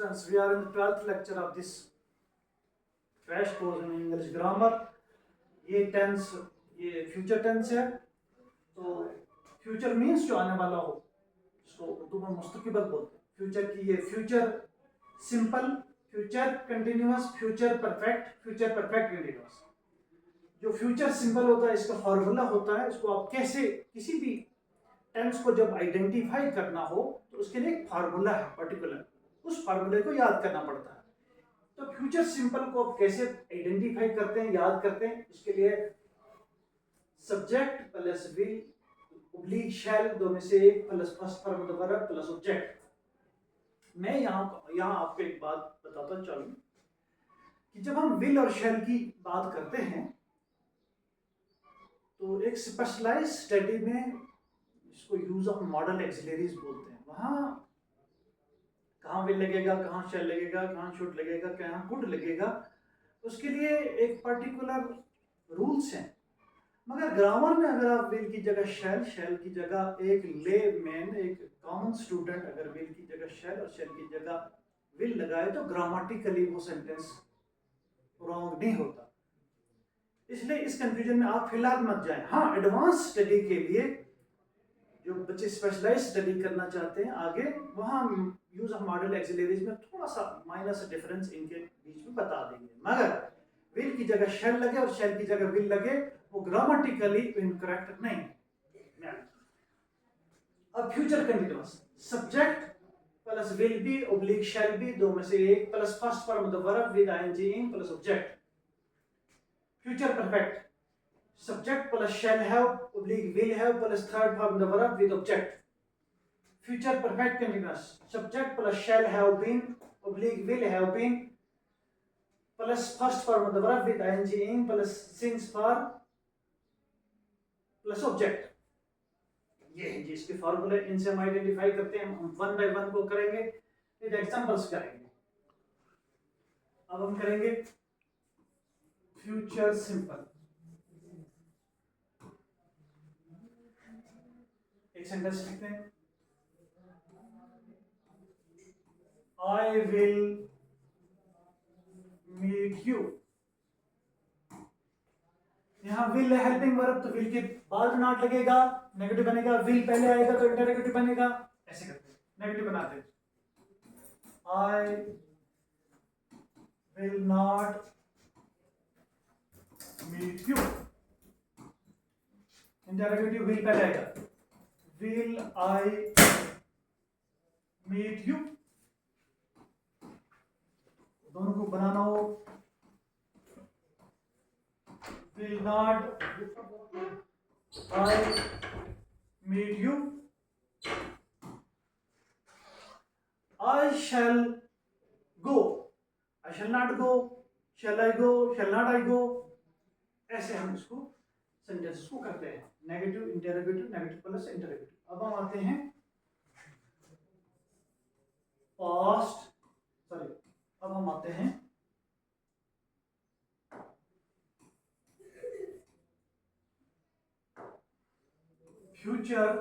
students, we are in the 12th lecture of this crash course in English grammar. ये tense, ये future tense है। तो future means जो आने वाला हो, इसको उर्दू में मुस्तक़बिल बोलते हैं। फ्यूचर की ये future simple, future continuous, future perfect, future perfect continuous. जो फ्यूचर सिंपल होता है इसका फॉर्मूला होता है। इसको आप कैसे किसी भी टेंस को जब आइडेंटिफाई करना हो तो उसके लिए एक फार्मूला है पर्टिकुलर, उस फार्मूले को याद करना पड़ता है। तो फ्यूचर सिंपल को आप कैसे आइडेंटिफाई करते हैं, याद करते हैं, इसके लिए सब्जेक्ट प्लस विल ऑब्लिक शैल, दो में से एक, plus first form of the verb plus object. मैं यहाँ आपको एक बात बताता चलूं कि जब हम विल और शैल की बात करते हैं तो एक स्पेशलाइज्ड स्टडी में इसको यूज ऑफ मॉडल एक्सिलरीज बोलते हैं। वहां कहाँ विल लगेगा, कहाँ शैल लगेगा, कहाँ शुड लगेगा, कहाँ कुड लगेगा, उसके लिए एक पर्टिकुलर रूल्स हैं। मगर ग्रामर में अगर आप विल की जगह शैल, शैल की जगह एक ले मैन, एक कॉमन स्टूडेंट अगर विल की जगह शैल और शैल की जगह विल लगाए तो ग्रामेटिकली वो सेंटेंस रॉन्ग नहीं होता। इसलिए इस कंफ्यूजन में आप फिलहाल मत जाएं। हाँ, एडवांस स्टडी के लिए जो बच्चे स्पेशलाइज स्टडी करना चाहते हैं आगे, वहाँ यूज ऑफ मॉडल एक्सिलरीज में थोड़ा सा माइनस डिफरेंस इनके बीच में बता देंगे। मगर विल की जगह शैल लगे और शैल की जगह विल लगे वो ग्रामेटिकली इनकरेक्ट नहीं। अब future continuous, subject plus will be oblique shall be, दो में से एक, plus first form of the verb with ING in plus object. Future perfect, subject plus shall have oblique will have plus third form the verb with object. Future perfect continuous, subject plus shall have been oblique will have been plus first form of the verb with ing in plus since for plus object. ये है जी इसके फॉर्मूले, इनसे हम identify करते हैं। हम one by one को करेंगे, फिर एग्जांपल्स करेंगे। अब हम करेंगे फ्यूचर सिंपल। एक सेंटेंस लिखते हैं, I will meet you। यहाँ will है हेल्पिंग वर्ब, तो will के बाद नॉट लगेगा, नेगेटिव बनेगा। will पहले आएगा तो इंटरोगेटिव बनेगा। ऐसे करते हैं, नेगेटिव बनाते हैं। I will not meet you, interrogative will पहले आएगा। Will I meet you, दोनों को बनाना हो, will not I meet you। I shall go, I shall not go, shall I go, shall not I go। ऐसे हम इसको सेंटेंसेस को करते हैं, negative interrogative, negative plus interrogative. अब हम आते हैं पास्ट, सॉरी, अब हम आते हैं फ्यूचर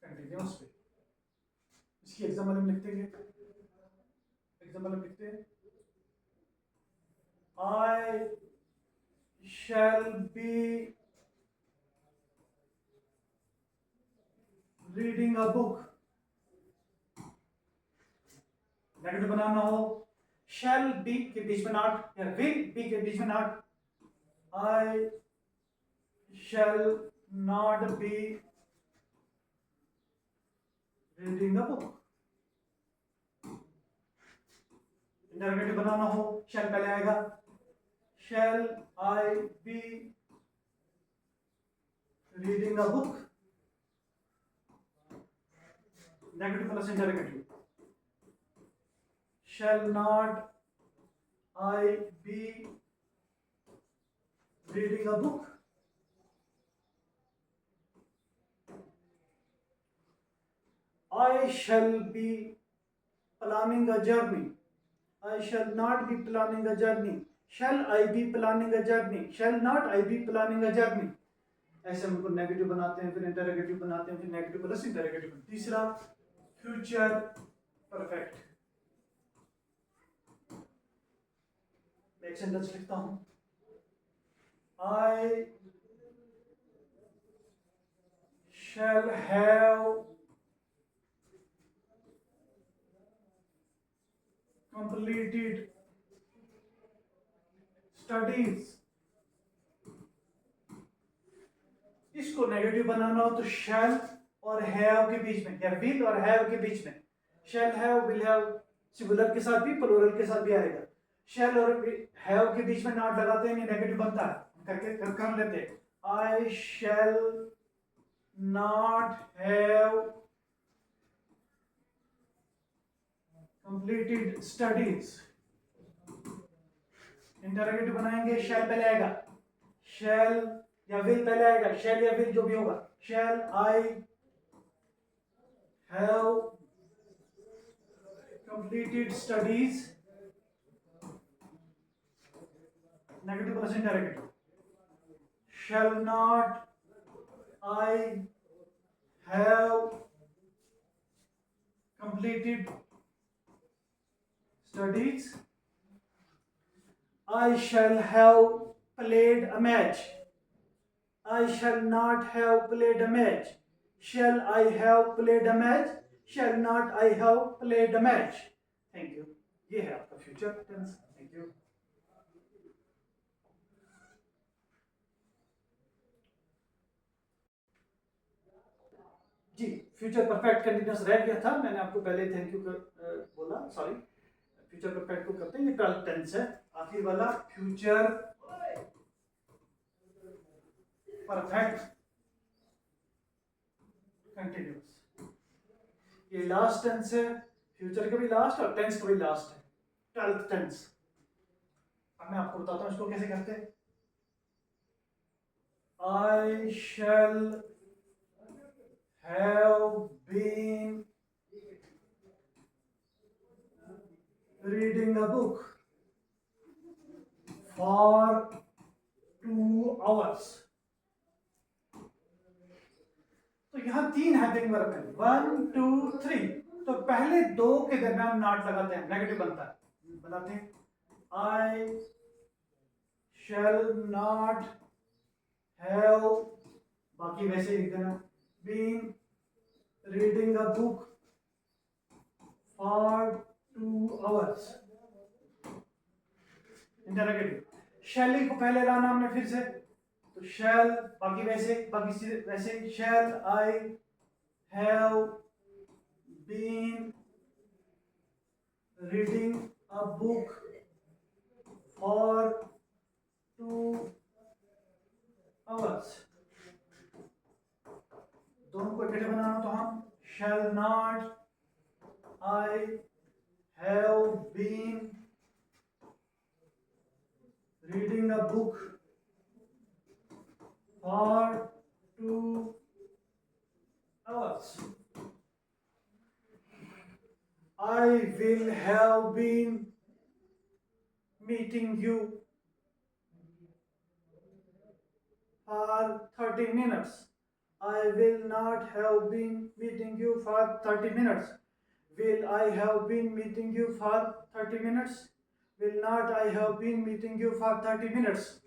कंटिन्यूअस पे। इसकी एग्जांपल हम लिखते हैं, एग्जांपल हम लिखते हैं, I shall be reading a book। Negative बनाना हो, shall be के बीच में नॉट या will be के बीच में नॉट। I shall not be reading a book। Interrogative बनाना हो, shall पहले आएगा, shall I be reading a book, negative plus interrogative. shall not I be reading a book। I shall be planning a journey, I shall not be planning a journey। Shall I be planning a journey, shall not I be planning a journey। ऐसे हम उनको negative बनाते हैं, फिर interrogative बनाते हैं, फिर negative plus interrogative. तीसरा फ्यूचर परफेक्ट। एक सेंटेंस लिखता हूं, I shall have completed studies। इसको नेगेटिव बनाना हो तो shall और have के बीच में, या will और have के बीच में, shall have will have singular के साथ भी प्लूरल के साथ भी आएगा। shall और have के बीच में नॉट लगाते हैं, नेगेटिव बनता है, करके कर लेते हैं। I shall not have completed studies। Interrogative बनाएंगे, shall पहले आएगा, shall या will पहले आएगा, shall या will जो भी होगा। shall I have completed studies, negative plus interrogative. shall not I have completed studies, I shall have played a match, I shall not have played a match, shall I have played a match, shall not I have played a match। Thank you. ये है आपका future tense. Thank you. जी, future perfect continuous रह गया था, मैंने आपको पहले थैंक यू बोला, सॉरी। फ्यूचर परफेक्ट को करते हैं, ये 12th टेंस है, आखिरी वाला फ्यूचर परफेक्ट कंटिन्यूअस। ये लास्ट टेंस है, फ्यूचर का भी लास्ट और टेंस का भी लास्ट है, 12th टेंस। अब मैं आपको बताता हूँ इसको कैसे करते हैं। I shall have been reading a book for 2 hours। तो यहां 3 हेल्पिंग वर्ब है, 1 2 3। तो पहले 2 के दरमियान नॉट लगाते हैं, नेगेटिव बनता है, बनाते हैं I shall not have, बाकी वैसे लिख देना, been reading a book for 2 hours, interrogative. शैली को पहले लाना हमने फिर से, तो shall, बाकी वैसे, shall I have been reading a book for 2 hours। दोनों को इकट्ठे बनाना तो हम shall not I have been reading a book for 2 hours। I will have been meeting you for 30 minutes। I will not have been meeting you for 30 minutes। Will I have been meeting you for 30 minutes? Will not I have been meeting you for 30 minutes?